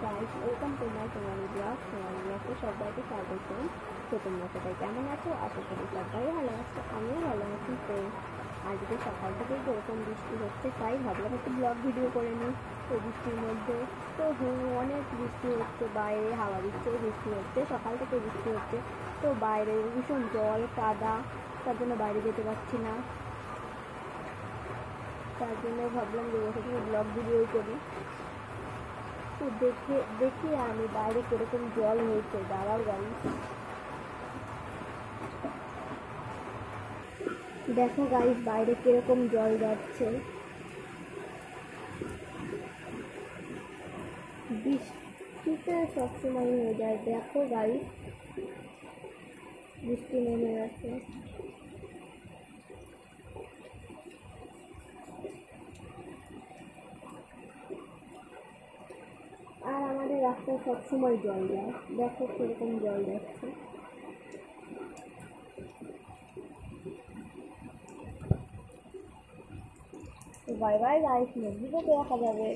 Guys, welcome to my Sonali blog. Sonali ব্লগে সবাইকে স্বাগত। তো তোমরা সবাই কেমন আছো? আশা করি সবাই ভালো আছো, আমিও ভালো আছি। তো আজকে সকাল থেকেই যেরকম বৃষ্টি হচ্ছে, তাই ভাবলাম একটু ব্লগ ভিডিও করে নিই। তো বৃষ্টির মধ্যে তো অনেক বৃষ্টি হচ্ছে, বাইরে হাওয়া দিচ্ছে, বৃষ্টি হচ্ছে, সকাল থেকে বৃষ্টি হচ্ছে। তো বাইরে ভীষণ জল কাদা, তার জন্য বাইরে যেতে পারছি না। তার জন্য ভাবলাম যে বসে থেকে ব্লগ ভিডিও করি। তো দেখি আমি বাইরে কিরকম জল হয়েছে। দাঁড়াও গাইস, দেখো গাইস বাইরে কিরকম জল যাচ্ছে। বৃষ্টিতে সবসময় হয়ে যায়। দেখো গাইস, বৃষ্টি নেমে গেছে। আর আমাদের রাস্তায় সবসময় জল যায়, দেখো কিরকম জল যাচ্ছে। বাই বাই গাইস, নেক্সট ভিডিওতে দেখা যাবে।